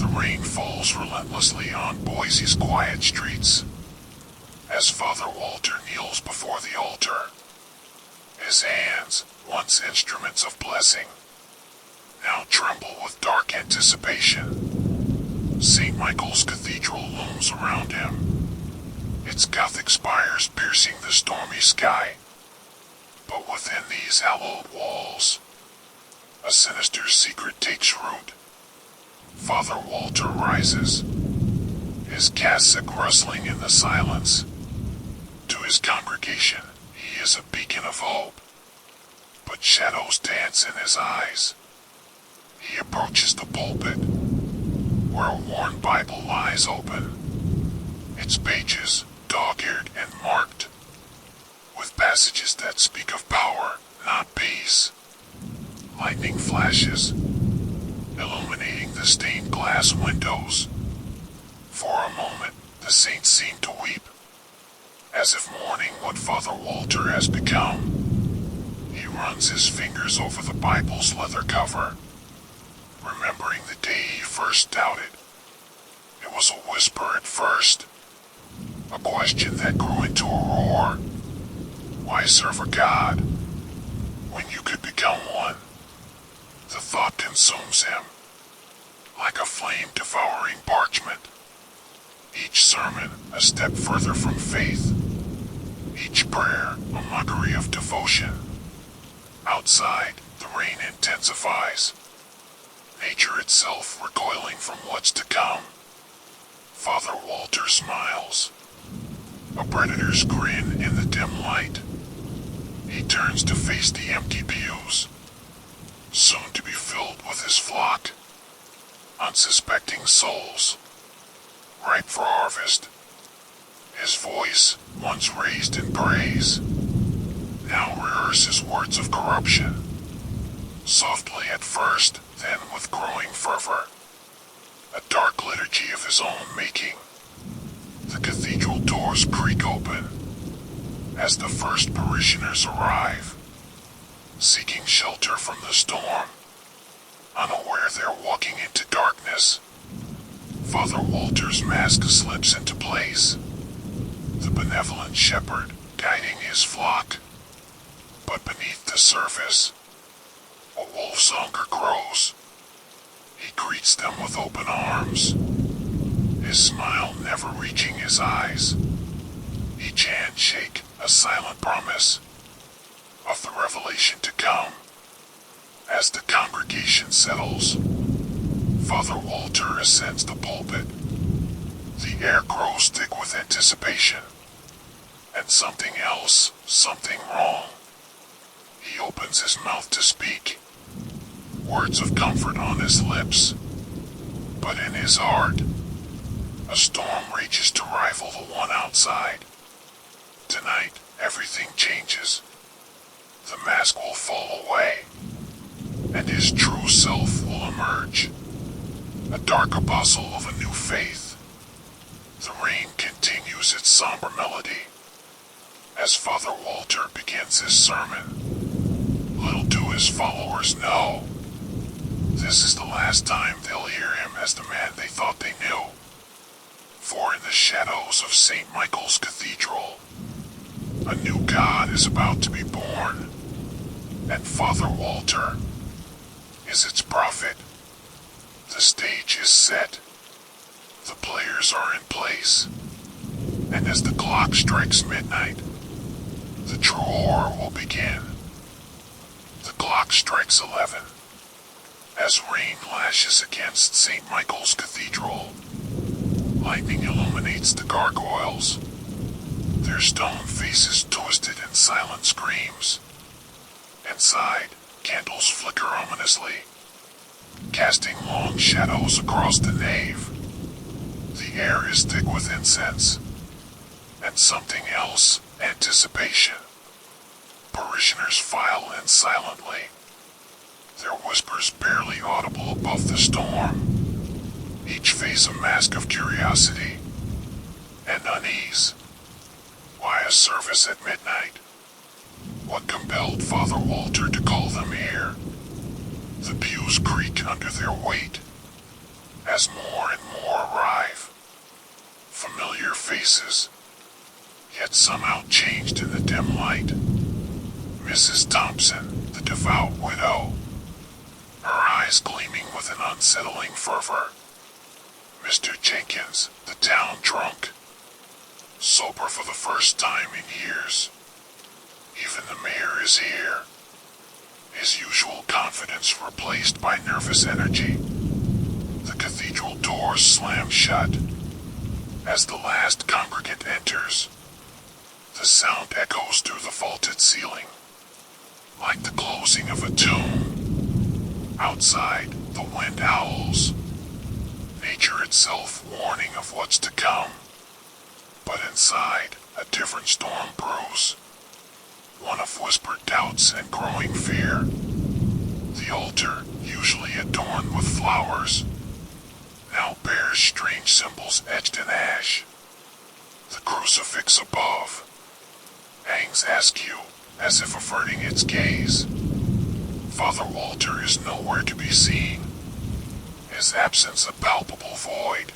The rain falls relentlessly on Boise's quiet streets as Father Walter kneels before the altar. His hands, once instruments of blessing, now tremble with dark anticipation. St. Michael's Cathedral looms around him, its Gothic spires piercing the stormy sky. But within these hallowed walls, a sinister secret takes root. Father Walter rises, his cassock rustling in the silence. To his congregation, he is a beacon of hope, but shadows dance in his eyes. He approaches the pulpit, where a worn Bible lies open, its pages dog-eared and marked, with passages that speak of power, not peace. Lightning flashes, illuminating the stained glass windows. For a moment, the saints seem to weep, as if mourning what Father Walter has become. He runs his fingers over the Bible's leather cover, remembering the day he first doubted. It was a whisper at first, a question that grew into a roar. Why serve a God when you could become one? The thought consumes him, like a flame devouring parchment. Each sermon a step further from faith, each prayer a mockery of devotion. Outside, the rain intensifies, nature itself recoiling from what's to come. Father Walter smiles, a predator's grin in the dim light. He turns to face the empty pews, soon to be filled with his flock, unsuspecting souls, ripe for harvest. His voice, once raised in praise, now rehearses words of corruption, softly at first, then with growing fervor, a dark liturgy of his own making. The cathedral doors creak open as the first parishioners arrive, seeking shelter from the storm, unaware they're walking into darkness. Father Walter's mask slips into place, the benevolent shepherd guiding his flock. But beneath the surface, a wolf's hunger grows. He greets them with open arms, his smile never reaching his eyes. Each handshake a silent promise of the revelation to come. As the congregation settles, Father Walter ascends the pulpit. The air grows thick with anticipation, and something else, something wrong. He opens his mouth to speak, words of comfort on his lips, but in his heart, a storm rages to rival the one outside. Tonight, everything changes. The mask will fall away, and his true self will emerge, a dark apostle of a new faith. The rain continues its somber melody as Father Walter begins his sermon. Little do his followers know, this is the last time they'll hear him as the man they thought they knew. For in the shadows of St. Michael's Cathedral, a new God is about to be born, and Father Walter is its prophet. The stage is set, the players are in place, and as the clock strikes midnight, the true horror will begin. The clock strikes 11, as rain lashes against St. Michael's Cathedral. Lightning illuminates the gargoyles, their stone faces twisted in silent screams. Inside, candles flicker ominously, casting long shadows across the nave. The air is thick with incense, and something else, anticipation. Parishioners file in silently, their whispers barely audible above the storm. Each face a mask of curiosity and unease. Why a service at midnight? What compelled Father Walter to call them here? The pews creak under their weight, as more faces, yet somehow changed in the dim light. Mrs. Thompson, the devout widow, her eyes gleaming with an unsettling fervor. Mr. Jenkins, the town drunk, sober for the first time in years. Even the mayor is here, his usual confidence replaced by nervous energy. The cathedral doors slam shut as the last congregant enters. The sound echoes through the vaulted ceiling, like the closing of a tomb. Outside, the wind howls, nature itself warning of what's to come. But inside, a different storm brews, one of whispered doubts and growing fear. The altar, usually adorned with flowers, now bears strange symbols etched in ash. The crucifix above hangs askew, as if averting its gaze. Father Walter is nowhere to be seen, his absence a palpable void.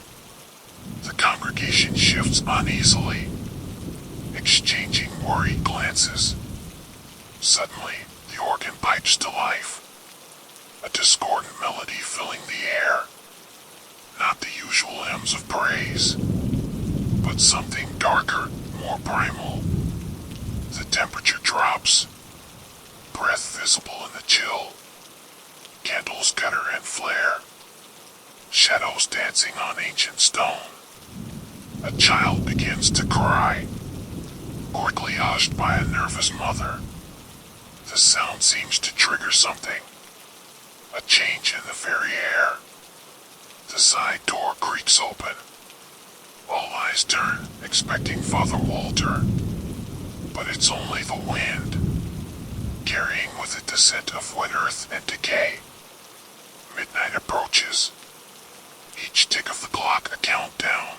The congregation shifts uneasily, exchanging worried glances. Suddenly, the organ pipes to life, a discordant melody filling the air. Not the usual hymns of praise, but something darker, more primal. The temperature drops, breath visible in the chill. Candles gutter and flare, shadows dancing on ancient stone. A child begins to cry, quickly hushed by a nervous mother. The sound seems to trigger something, a change in the very air. The side door creaks open. All eyes turn, expecting Father Walter. But it's only the wind, carrying with it the scent of wet earth and decay. Midnight approaches, each tick of the clock a countdown.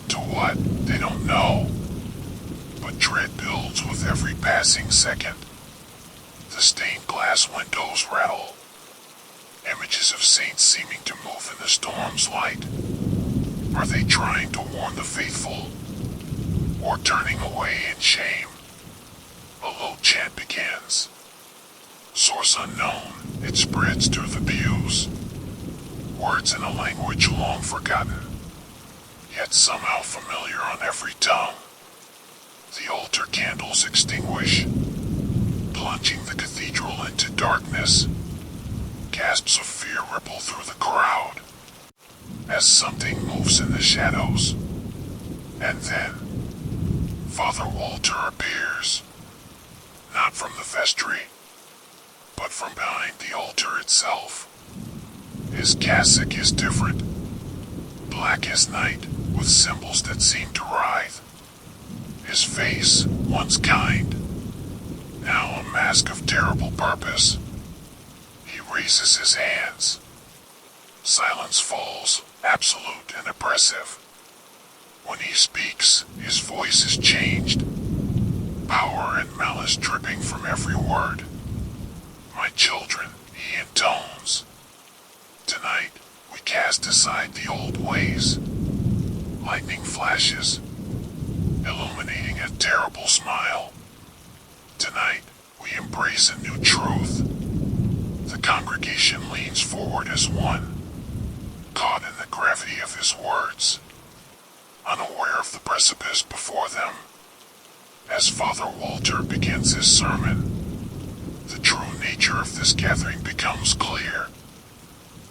To what, they don't know. But dread builds with every passing second. The stained glass windows rattle, images of saints seeming to move in the storm's light. Are they trying to warn the faithful, or turning away in shame? A low chant begins. Source unknown, it spreads through the pews. Words in a language long forgotten, yet somehow familiar on every tongue. The altar candles extinguish, plunging the cathedral into darkness. Gasps of fear ripple through the crowd as something moves in the shadows. And then, Father Walter appears, not from the vestry, but from behind the altar itself. His cassock is different, black as night, with symbols that seem to writhe. His face, once kind, now a mask of terrible purpose. He raises his hands. Silence falls, absolute and oppressive. When he speaks, his voice is changed, power and malice dripping from every word. My children, he intones. Tonight, we cast aside the old ways. Lightning flashes, illuminating a terrible smile. Tonight, we embrace a new truth. The congregation leans forward as one, caught in the gravity of his words, unaware of the precipice before them. As Father Walter begins his sermon, the true nature of this gathering becomes clear.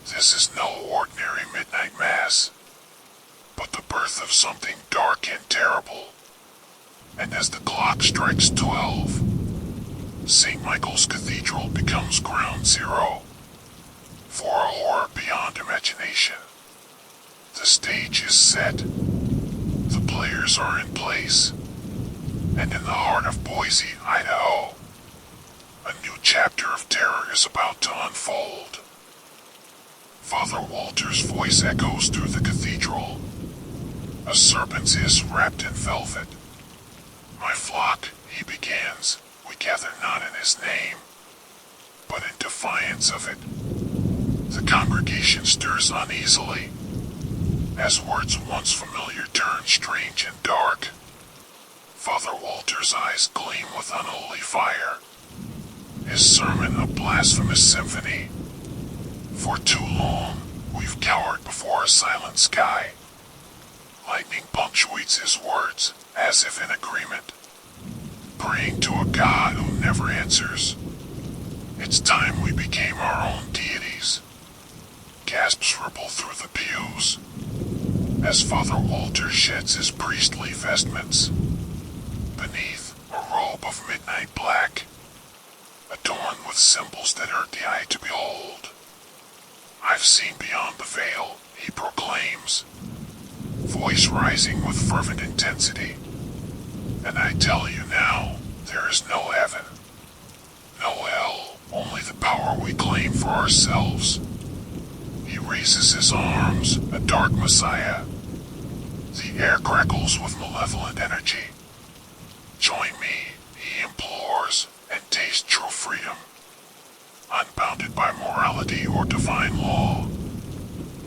This is no ordinary midnight mass, but the birth of something dark and terrible. And as the clock strikes 12, St. Michael's Cathedral becomes ground zero for a horror beyond imagination. The stage is set, the players are in place, and in the heart of Boise, Idaho, a new chapter of terror is about to unfold. Father Walter's voice echoes through the cathedral, a serpent's hiss wrapped in velvet. My flock, he begins, we gather not in his name, but in defiance of it. The congregation stirs uneasily, as words once familiar turn strange and dark. Father Walter's eyes gleam with unholy fire, his sermon a blasphemous symphony. For too long, we've cowered before a silent sky. Lightning punctuates his words, as if in agreement, praying to a God who never answers. It's time we became our own deities. Gasps ripple through the pews, as Father Walter sheds his priestly vestments, beneath a robe of midnight black, adorned with symbols that hurt the eye to behold. I've seen beyond the veil, he proclaims, voice rising with fervent intensity. And I tell you now, there is no heaven, no hell, only the power we claim for ourselves. He raises his arms, a dark messiah. The air crackles with malevolent energy. Join me, he implores, and taste true freedom, unbounded by morality or divine law.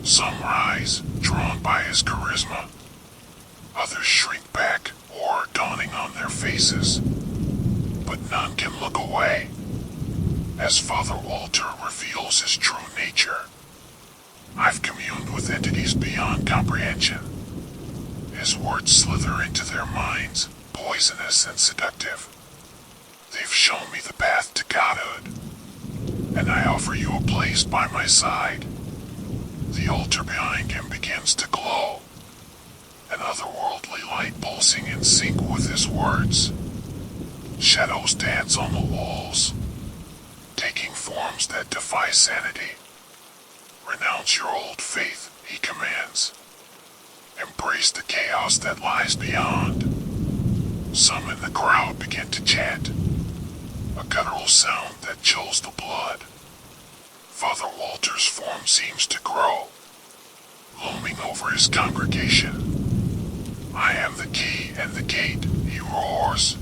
Some rise, drawn by his charisma. Others shrink back, horror dawning on their faces. But none can look away, as Father Walter reveals his true nature. I've communed with entities beyond comprehension. His words slither into their minds, poisonous and seductive. They've shown me the path to godhood, and I offer you a place by my side. The altar behind him begins to glow, an otherworldly light pulsing in sync with his words. Shadows dance on the walls, taking forms that defy sanity. Renounce your old faith, he commands. Embrace the chaos that lies beyond. Some in the crowd begin to chant, a guttural sound that chills the blood. Father Walter's form seems to grow, looming over his congregation. I am the key and the gate, he roars.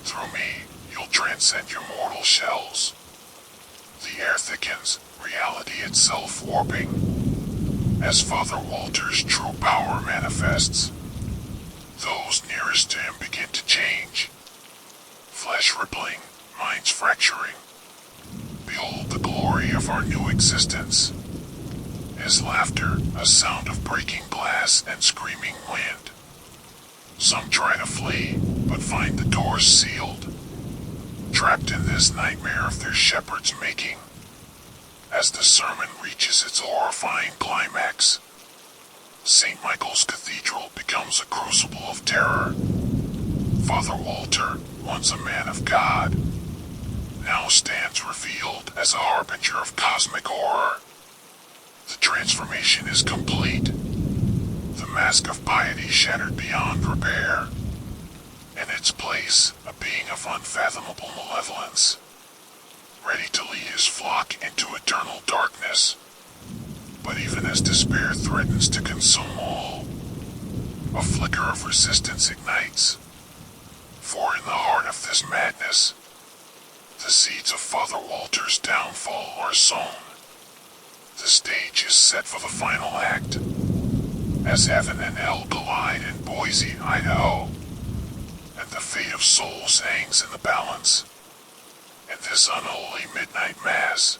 Through me, you'll transcend your mortal shells. The air thickens, reality itself warping, as Father Walter's true power manifests. Those nearest to him begin to change, flesh rippling, minds fracturing. Behold the glory of our new existence. His laughter, a sound of breaking glass and screaming wind. Some try to flee, but find the doors sealed, trapped in this nightmare of their shepherd's making. As the sermon reaches its horrifying climax, St. Michael's Cathedral becomes a crucible of terror. Father Walter, once a man of God, now stands revealed as a harbinger of cosmic horror. The transformation is complete, the mask of piety shattered beyond repair. In its place, a being of unfathomable malevolence, ready to lead his flock into eternal darkness. But even as despair threatens to consume all, a flicker of resistance ignites. For in the heart of this madness, the seeds of Father Walter's downfall are sown. The stage is set for the final act, as heaven and hell collide in Boise, Idaho, and the fate of souls hangs in the balance. In this unholy midnight mass,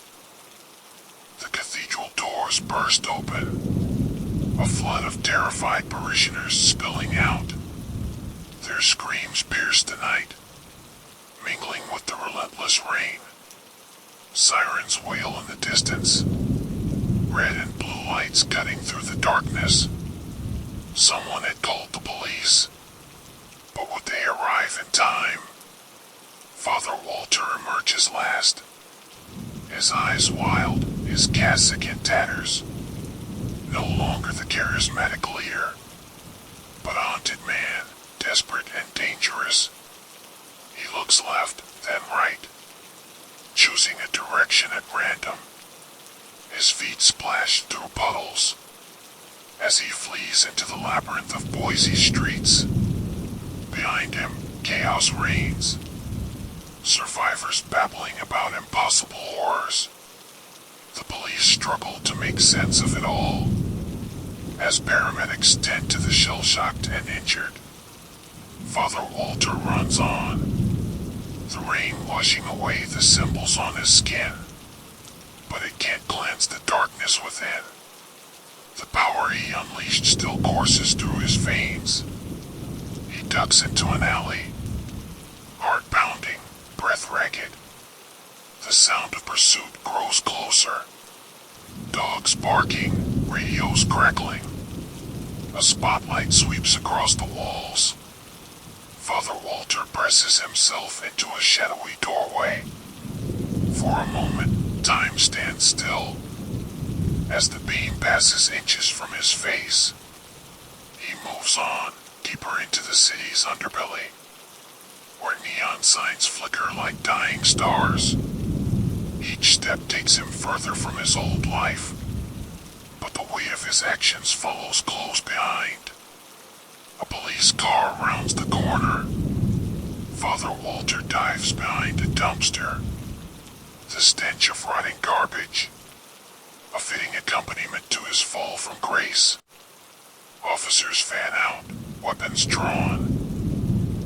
the cathedral doors burst open, a flood of terrified parishioners spilling out. Their screams pierce the night, mingling with the relentless rain. Sirens wail in the distance, red and blue lights cutting through the darkness. Someone had called the police, but would they arrive in time? Father Walter emerges last, his eyes wild, his cassock in tatters. No longer the charismatic leader, but a haunted man, desperate and dangerous. He looks left, then right, choosing a direction at random. His feet splash through puddles as he flees into the labyrinth of Boise streets. Behind him, chaos reigns, survivors babbling about impossible horrors. The police struggle to make sense of it all, as paramedics tend to the shell-shocked and injured. Father Walter runs on, the rain washing away the symbols on his skin, but it can't cleanse the darkness within. The power he unleashed still courses through his veins. He ducks into an alley, heart pounding, breath ragged. The sound of pursuit grows closer. Dogs barking, radios crackling. A spotlight sweeps across the walls. Father Walter presses himself into a shadowy doorway. For a moment, time stands still. As the beam passes inches from his face, he moves on, deeper into the city's underbelly, where neon signs flicker like dying stars. Each step takes him further from his old life, but the weight of his actions follows close behind. A police car rounds the corner. Father Walter dives behind a dumpster. The stench of rotting garbage, a fitting accompaniment to his fall from grace. Officers fan out, weapons drawn,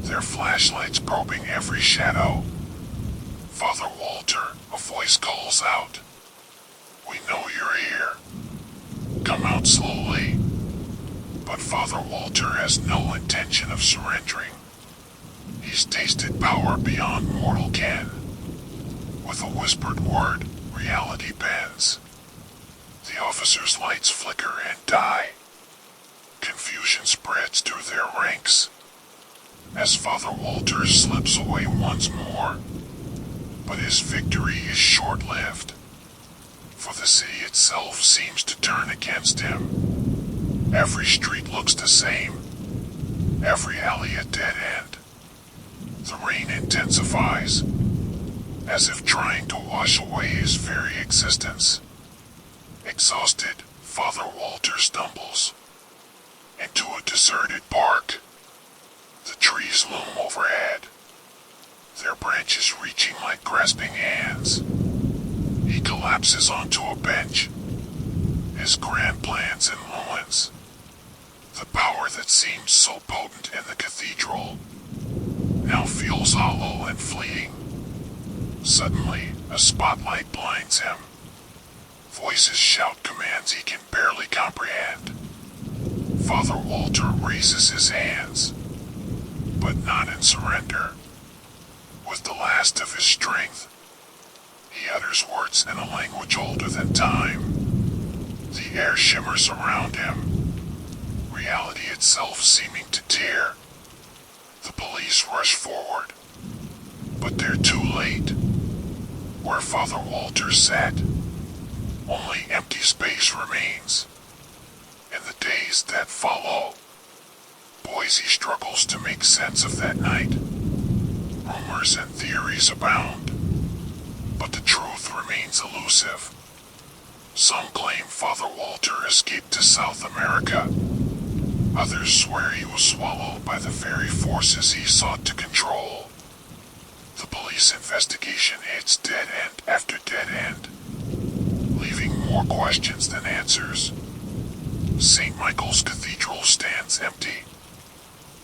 their flashlights probing every shadow. Father Walter, a voice calls out, "We know you're here. Come out slowly." But Father Walter has no intention of surrendering. He's tasted power beyond mortal ken. With a whispered word, reality bends. The officers' lights flicker and die. Confusion spreads through their ranks as Father Walter slips away once more. But his victory is short-lived, for the city itself seems to turn against him. Every street looks the same, every alley a dead end. The rain intensifies, as if trying to wash away his very existence. Exhausted, Father Walter stumbles into a deserted park. The trees loom overhead, their branches reaching like grasping hands. He collapses onto a bench, his grand plans in ruins. The power that seemed so potent in the cathedral now feels hollow and fleeting. Suddenly, a spotlight blinds him. Voices shout commands he can barely comprehend. Father Walter raises his hands, but not in surrender. With the last of his strength, he utters words in a language older than time. The air shimmers around him, reality itself seeming to tear. The police rush forward, but they're too late. Where Father Walter sat, only empty space remains. In the days that follow, Boise struggles to make sense of that night. Rumors and theories abound, but the truth remains elusive. Some claim Father Walter escaped to South America. Others swear he was swallowed by the very forces he sought to control. The police investigation hits dead end after dead end, leaving more questions than answers. St. Michael's Cathedral stands empty,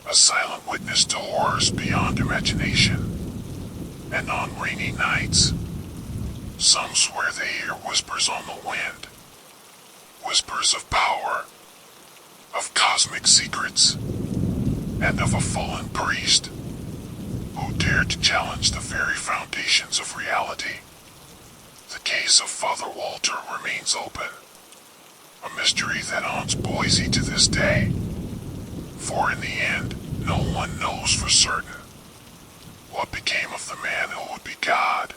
a silent witness to horrors beyond imagination. And on rainy nights, some swear they hear whispers on the wind, whispers of power, of cosmic secrets, and of a fallen priest who dared to challenge the very foundations of reality. The case of Father Walter remains open, a mystery that haunts Boise to this day. For in the end, no one knows for certain what became of the man who would be God.